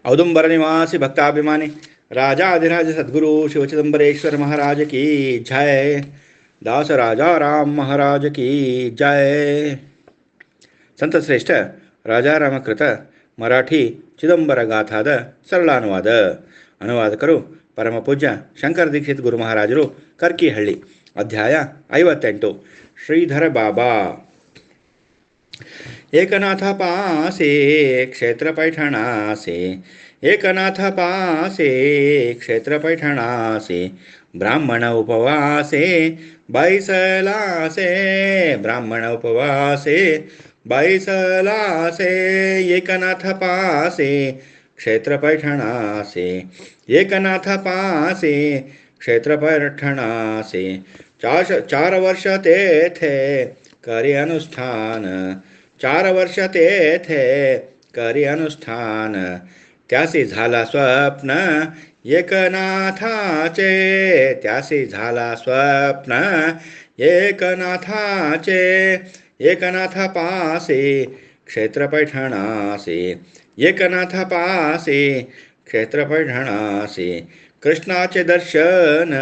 औदुंबर निवासी भक्ताभिमानी राजाधिराज सद्गुरु शिवचिदंबरेश्वर महाराज की जय. दास राजा राम महाराज की जय. ಸಂತಶ್ರೇಷ್ಠ ರಾಜಾರಾಮಕೃತ ಮರಾಠಿ ಚಿದಂಬರ ಗಾಥಾದ ಸರಳಾನುವಾದ. ಅನುವಾದಕರು ಪರಮ ಪೂಜ್ಯ ಶಂಕರ ದೀಕ್ಷಿತ್ ಗುರು ಮಹಾರಾಜರು, ಕರ್ಕಿಹಳ್ಳಿ. ಅಧ್ಯಾಯ 58. ಶ್ರೀಧರ ಬಾಬಾ. ಏಕನಾಥ ಪಾಸೆ ಕ್ಷೇತ್ರ ಪೈಠಣಾಸೆ, ಏಕನಾಥ ಪಾಸೆ ಕ್ಷೇತ್ರ ಪೈಠಣಾಸೆ, ಬ್ರಾಹ್ಮಣ ಉಪವಾಸೆ ಬೈಸಲಾಸೆ, ಬ್ರಾಹ್ಮಣ ಉಪವಾಸೆ ಬೈಸಲಾಸೆ, ಏಕನಾಥ ಪಾಸೆ ಕ್ಷೇತ್ರ ಪೈಠಣಾಸೆ, ಏಕನಾಥ ಪಾಸೆ ಕ್ಷೇತ್ರ ಪೈಠಣಾಸೆ. 4 वर्ष ते थे करी अनुष्ठान, 4 वर्ष ते थे करी अनुष्ठान, त्यासी झाला स्वप्न एकनाथाचे, त्यासी झाला स्वप्न एकनाथाचे, एकनाथ पासे क्षेत्र पैठणासे, एकनाथ पासे क्षेत्र पैठणासे. कृष्णाचे दर्शन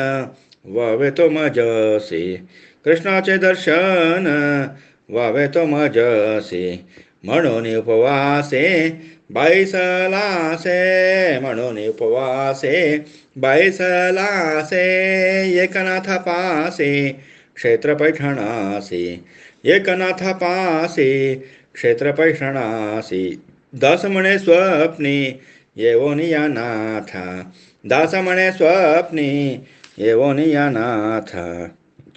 वावे तो मजसे, कृष्णाचे दर्शन वावे तो मजसे, म्हणून उपवासे बैसलासे, म्हणून उपवासे बैसलासे, एकनाथ पासे क्षेत्र पैठणासे, एकनाथ पासे क्षेत्र पैठणासे. दास म्हणे स्वप्नी येवोनिया नाथा, दास म्हणे स्वप्नी येवोनिया नाथा,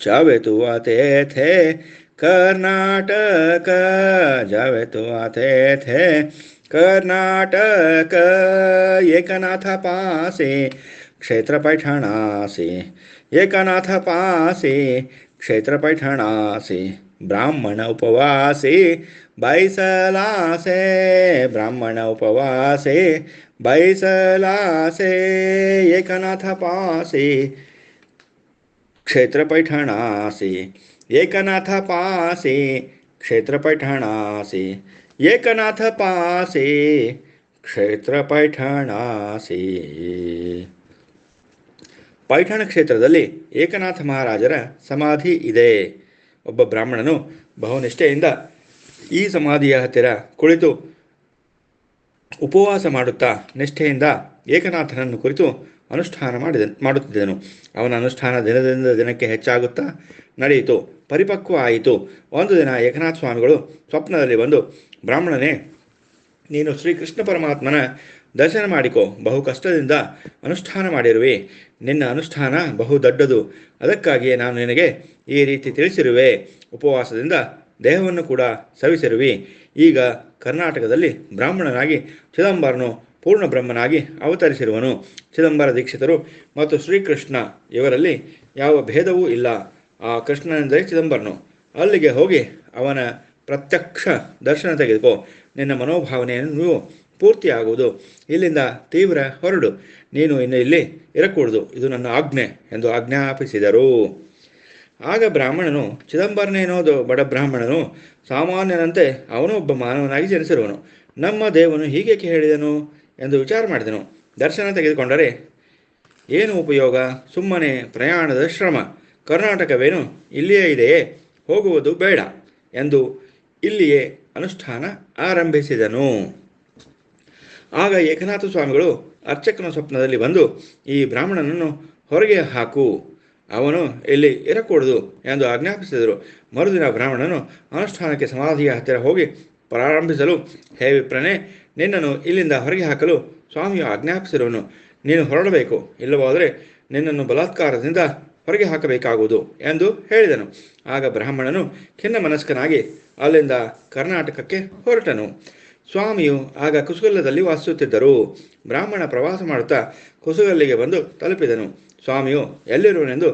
जावे तू आते थे कर्नाटक, जावे तू आते थे कर्नाटक, एकनाथ पासे क्षेत्र पैठणासे, एकनाथ पासे क्षेत्र पैठणासे. ब्राह्मण उपवासे बैसलासे, ब्राह्मण उपवासे बैसलासे, एकनाथ पासे क्षेत्र पैठणासे, एकनाथ पासे क्षेत्र पैठणासे, एकनाथ पासे क्षेत्र पैठणासे. ಪೈಠಣ ಕ್ಷೇತ್ರದಲ್ಲಿ ಏಕನಾಥ ಮಹಾರಾಜರ ಸಮಾಧಿ ಇದೆ. ಒಬ್ಬ ಬ್ರಾಹ್ಮಣನು ಬಹುನಿಷ್ಠೆಯಿಂದ ಈ ಸಮಾಧಿಯ ಹತ್ತಿರ ಕುಳಿತು ಉಪವಾಸ ಮಾಡುತ್ತಾ ನಿಷ್ಠೆಯಿಂದ ಏಕನಾಥನನ್ನು ಕುರಿತು ಅನುಷ್ಠಾನ ಮಾಡುತ್ತಿದ್ದನು. ಅವನ ಅನುಷ್ಠಾನ ದಿನದಿಂದ ದಿನಕ್ಕೆ ಹೆಚ್ಚಾಗುತ್ತಾ ನಡೆಯಿತು, ಪರಿಪಕ್ವ ಆಯಿತು. ಒಂದು ದಿನ ಏಕನಾಥ ಸ್ವಾಮಿಗಳು ಸ್ವಪ್ನದಲ್ಲಿ ಬಂದು, ಬ್ರಾಹ್ಮಣನೇ, ನೀನು ಶ್ರೀಕೃಷ್ಣ ಪರಮಾತ್ಮನ ದರ್ಶನ ಮಾಡಿಕೊ, ಬಹು ಕಷ್ಟದಿಂದ ಅನುಷ್ಠಾನ ಮಾಡಿರುವೆ, ನಿನ್ನ ಅನುಷ್ಠಾನ ಬಹು ದೊಡ್ಡದು, ಅದಕ್ಕಾಗಿಯೇ ನಾನು ನಿನಗೆ ಈ ರೀತಿ ತಿಳಿಸಿರುವೆ. ಉಪವಾಸದಿಂದ ದೇಹವನ್ನು ಕೂಡ ಸವಿಸಿರುವೆ. ಈಗ ಕರ್ನಾಟಕದಲ್ಲಿ ಬ್ರಾಹ್ಮಣನಾಗಿ ಚಿದಂಬರನು ಪೂರ್ಣ ಬ್ರಹ್ಮನಾಗಿ ಅವತರಿಸಿರುವನು. ಚಿದಂಬರ ದೀಕ್ಷಿತರು ಮತ್ತು ಶ್ರೀಕೃಷ್ಣ ಇವರಲ್ಲಿ ಯಾವ ಭೇದವೂ ಇಲ್ಲ. ಆ ಕೃಷ್ಣನೆಂದರೆ ಚಿದಂಬರನು. ಅಲ್ಲಿಗೆ ಹೋಗಿ ಅವನ ಪ್ರತ್ಯಕ್ಷ ದರ್ಶನ ತೆಗೆದುಕೋ, ನಿನ್ನ ಮನೋಭಾವನೆಯನ್ನು ಪೂರ್ತಿಯಾಗುವುದು. ಇಲ್ಲಿಂದ ತೀವ್ರ ಹೊರಡು, ನೀನು ಇನ್ನು ಇಲ್ಲಿ ಇರಕೂಡದು, ಇದು ನನ್ನ ಆಜ್ಞೆ ಎಂದು ಆಜ್ಞಾಪಿಸಿದರು. ಆಗ ಬ್ರಾಹ್ಮಣನು, ಚಿದಂಬರನೇನೋದು ಬಡ ಬ್ರಾಹ್ಮಣನು, ಸಾಮಾನ್ಯನಂತೆ ಅವನು ಒಬ್ಬ ಮಾನವನಾಗಿ ಜನಿಸಿರುವನು, ನಮ್ಮ ದೇವನು ಹೀಗೇಕೆ ಹೇಳಿದನು ಎಂದು ವಿಚಾರ ಮಾಡಿದನು. ದರ್ಶನ ತೆಗೆದುಕೊಂಡರೆ ಏನು ಉಪಯೋಗ, ಸುಮ್ಮನೆ ಪ್ರಯಾಣದ ಶ್ರಮ, ಕರ್ನಾಟಕವೇನು ಇಲ್ಲಿಯೇ ಇದೆಯೇ, ಹೋಗುವುದು ಬೇಡ ಎಂದು ಇಲ್ಲಿಯೇ ಅನುಷ್ಠಾನ ಆರಂಭಿಸಿದನು. ಆಗ ಏಕನಾಥ ಸ್ವಾಮಿಗಳು ಅರ್ಚಕನ ಸ್ವಪ್ನದಲ್ಲಿ ಬಂದು, ಈ ಬ್ರಾಹ್ಮಣನನ್ನು ಹೊರಗೆ ಹಾಕು, ಅವನು ಇಲ್ಲಿ ಇರಕೂಡದು ಎಂದು ಆಜ್ಞಾಪಿಸಿದರು. ಮರುದಿನ ಬ್ರಾಹ್ಮಣನು ಅನುಷ್ಠಾನಕ್ಕೆ ಸಮಾಧಿಯ ಹತ್ತಿರ ಹೋಗಿ ಪ್ರಾರಂಭಿಸಲು, ಹೇ ವಿಪ್ರನೇ, ನಿನ್ನನ್ನು ಇಲ್ಲಿಂದ ಹೊರಗೆ ಹಾಕಲು ಸ್ವಾಮಿಯು ಆಜ್ಞಾಪಿಸಿರುವನು, ನೀನು ಹೊರಡಬೇಕು, ಇಲ್ಲವಾದರೆ ನಿನ್ನನ್ನು ಬಲಾತ್ಕಾರದಿಂದ ಹೊರಗೆ ಹಾಕಬೇಕಾಗುವುದು ಎಂದು ಹೇಳಿದನು. ಆಗ ಬ್ರಾಹ್ಮಣನು ಖಿನ್ನ ಮನಸ್ಕನಾಗಿ ಅಲ್ಲಿಂದ ಕರ್ನಾಟಕಕ್ಕೆ ಹೊರಟನು. ಸ್ವಾಮಿಯು ಆಗ ಕುಸುಗಲ್ಲದಲ್ಲಿ ವಾಸಿಸುತ್ತಿದ್ದರು. ಬ್ರಾಹ್ಮಣ ಪ್ರವಾಸ ಮಾಡುತ್ತಾ ಕುಸುಗಲ್ಲಿಗೆ ಬಂದು ತಲುಪಿದನು. ಸ್ವಾಮಿಯು ಎಲ್ಲಿರುವನೆಂದು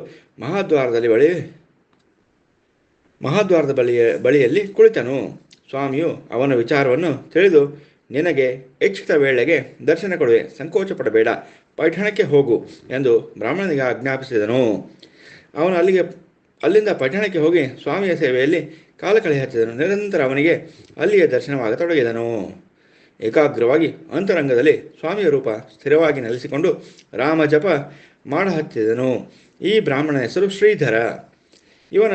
ಮಹಾದ್ವಾರದ ಬಳಿಯಲ್ಲಿ ಕುಳಿತನು. ಸ್ವಾಮಿಯು ಅವನ ವಿಚಾರವನ್ನು ತಿಳಿದು, ನಿನಗೆ ಇಚ್ಛಿತ ವೇಳೆಗೆ ದರ್ಶನ ಕೊಡುವೆ, ಸಂಕೋಚ ಪಡಬೇಡ, ಪೈಠಣಕ್ಕೆ ಹೋಗು ಎಂದು ಬ್ರಾಹ್ಮಣನಿಗೆ ಆಜ್ಞಾಪಿಸಿದನು. ಅವನು ಅಲ್ಲಿಂದ ಪಟ್ಟಣಕ್ಕೆ ಹೋಗಿ ಸ್ವಾಮಿಯ ಸೇವೆಯಲ್ಲಿ ಕಾಲ ಕಳೆಯುತ್ತಿದ್ದನು. ನಿರಂತರ ಅವನಿಗೆ ಅಲ್ಲಿಯೇ ದರ್ಶನವಾಗತೊಡಗಿದನು. ಏಕಾಗ್ರವಾಗಿ ಅಂತರಂಗದಲ್ಲಿ ಸ್ವಾಮಿಯ ರೂಪ ಸ್ಥಿರವಾಗಿ ನೆಲೆಸಿಕೊಂಡು ರಾಮ ಜಪ ಮಾಡಹತ್ತಿದನು. ಈ ಬ್ರಾಹ್ಮಣನ ಹೆಸರು ಶ್ರೀಧರ. ಇವನ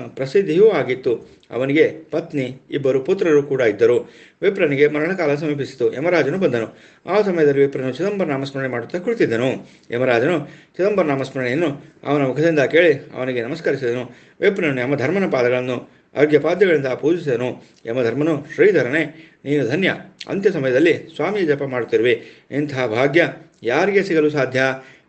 ಪ್ರಸಿದ್ಧಿಯೂ ಆಗಿತ್ತು. ಅವನಿಗೆ ಪತ್ನಿ, ಇಬ್ಬರು ಪುತ್ರರು ಕೂಡ ಇದ್ದರು. ವಿಪ್ರನಿಗೆ ಮರಣಕಾಲ ಸಮೀಪಿಸಿತು. ಯಮರಾಜನು ಬಂದನು. ಆ ಸಮಯದಲ್ಲಿ ವಿಪ್ರನು ಚಿದಂಬರ ನಾಮಸ್ಮರಣೆ ಮಾಡುತ್ತಾ ಕುಳಿತಿದ್ದನು. ಯಮರಾಜನು ಚಿದಂಬರ ನಾಮಸ್ಮರಣೆಯನ್ನು ಅವನ ಮುಖದಿಂದ ಕೇಳಿ ಅವನಿಗೆ ನಮಸ್ಕರಿಸಿದನು. ವಿಪ್ರನು ಯಮಧರ್ಮನ ಪಾದಗಳನ್ನು ಅರ್ಘ್ಯಪಾದ್ಯಗಳಿಂದ ಪೂಜಿಸಿದನು. ಯಮಧರ್ಮನು, ಶ್ರೀಧರನೇ, ನೀನು ಧನ್ಯ. ಅಂತ್ಯ ಸಮಯದಲ್ಲಿ ಸ್ವಾಮಿಯ ಜಪ ಮಾಡುತ್ತಿರುವೆ. ಇಂತಹ ಭಾಗ್ಯ ಯಾರಿಗೆ ಸಿಗಲು ಸಾಧ್ಯ?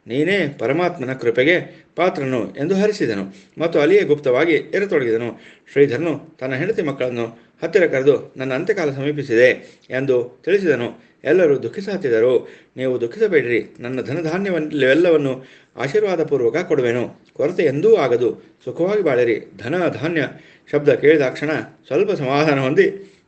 ನೀನೇ ಪರಮಾತ್ಮನ ಕೃಪೆಗೆ ಪಾತ್ರನು ಎಂದು ಹರಿಸಿದನು ಮತ್ತು ಅಲ್ಲಿಯೇ ಗುಪ್ತವಾಗಿ ಇರತೊಡಗಿದನು. ಶ್ರೀಧರನು ತನ್ನ ಹೆಂಡತಿ ಮಕ್ಕಳನ್ನು ಹತ್ತಿರ ಕರೆದು ನನ್ನ ಅಂತ್ಯಕಾಲ ಸಮೀಪಿಸಿದೆ ಎಂದು ತಿಳಿಸಿದನು. ಎಲ್ಲರೂ ದುಃಖಿಸಹತ್ತಿದರು. ನೀವು ದುಃಖಿಸಬೇಡಿರಿ, ನನ್ನ ಧನಧಾನ್ಯವೆಲ್ಲವನ್ನು ಆಶೀರ್ವಾದಪೂರ್ವಕ ಕೊಡುವೆನು. ಕೊರತೆ ಎಂದೂ ಆಗದು. ಸುಖವಾಗಿ ಬಾಳಿರಿ. ಧನ ಧಾನ್ಯ ಶಬ್ದ ಕೇಳಿದಾಕ್ಷಣ ಸ್ವಲ್ಪ ಸಮಾಧಾನ ಹೊಂದಿ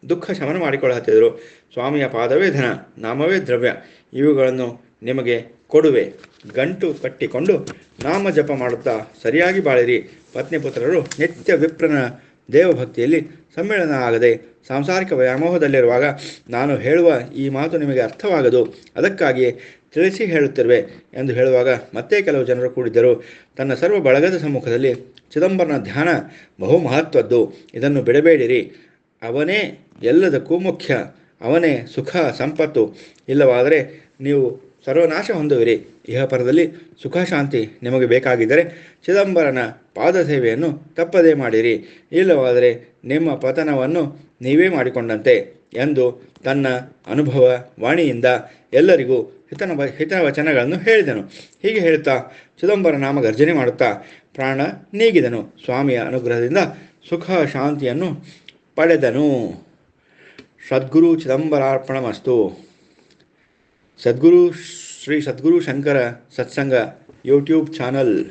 ದುಃಖ ಶಮನ ಮಾಡಿಕೊಳ್ಳುತ್ತಿದ್ದರು. ಸ್ವಾಮಿಯ ಪಾದವೇ ಧನ, ನಾಮವೇ ದ್ರವ್ಯ. ಇವುಗಳನ್ನು ನಿಮಗೆ ಕೊಡುವೆ. ಗಂಟು ಕಟ್ಟಿಕೊಂಡು ನಾಮ ಜಪ ಮಾಡುತ್ತಾ ಸರಿಯಾಗಿ ಬಾಳಿರಿ. ಪತ್ನಿ ಪುತ್ರರು ನಿತ್ಯ ವಿಪ್ರನ ದೇವಭಕ್ತಿಯಲ್ಲಿ ಸಮ್ಮೇಳನ ಆಗದೆ ಸಾಂಸಾರಿಕ ವ್ಯಾಮೋಹದಲ್ಲಿರುವಾಗ ನಾನು ಹೇಳುವ ಈ ಮಾತು ನಿಮಗೆ ಅರ್ಥವಾಗದು. ಅದಕ್ಕಾಗಿಯೇ ತಿಳಿಸಿ ಹೇಳುತ್ತಿರುವೆ ಎಂದು ಹೇಳುವಾಗ ಮತ್ತೆ ಕೆಲವು ಜನರು ಕೂಡಿದ್ದರು. ತನ್ನ ಸರ್ವ ಬಳಗದ ಸಮ್ಮುಖದಲ್ಲಿ ಚಿದಂಬರನ ಧ್ಯಾನ ಬಹು ಮಹತ್ವದ್ದು. ಇದನ್ನು ಬಿಡಬೇಡಿರಿ. ಅವನೇ ಎಲ್ಲದಕ್ಕೂ ಮುಖ್ಯ. ಅವನೇ ಸುಖ ಸಂಪತ್ತು. ಇಲ್ಲವಾದರೆ ನೀವು ಸರ್ವನಾಶ ಹೊಂದುವಿರಿ. ಇಹಪರದಲ್ಲಿ ಸುಖ ಶಾಂತಿ ನಿಮಗೆ ಬೇಕಾಗಿದ್ದರೆ ಚಿದಂಬರನ ಪಾದ ಸೇವೆಯನ್ನು ತಪ್ಪದೇ ಮಾಡಿರಿ. ಇಲ್ಲವಾದರೆ ನಿಮ್ಮ ಪತನವನ್ನು ನೀವೇ ಮಾಡಿಕೊಂಡಂತೆ ಎಂದು ತನ್ನ ಅನುಭವ ವಾಣಿಯಿಂದ ಎಲ್ಲರಿಗೂ ಹಿತವಚನಗಳನ್ನು ಹೇಳಿದನು. ಹೀಗೆ ಹೇಳುತ್ತಾ ಚಿದಂಬರ ನಾಮ ಗರ್ಜನೆ ಮಾಡುತ್ತಾ ಪ್ರಾಣ ನೀಗಿದನು. ಸ್ವಾಮಿಯ ಅನುಗ್ರಹದಿಂದ ಸುಖ ಶಾಂತಿಯನ್ನು ಪಡೆದನು. ಸದ್ಗುರು ಚಿದಂಬರಾರ್ಪಣಮಸ್ತು. ಸದ್ಗುರು ಶ್ರೀ ಸದ್ಗುರು ಶಂಕರ ಸತ್ಸಂಗ ಯೂಟ್ಯೂಬ್ ಚಾನಲ್.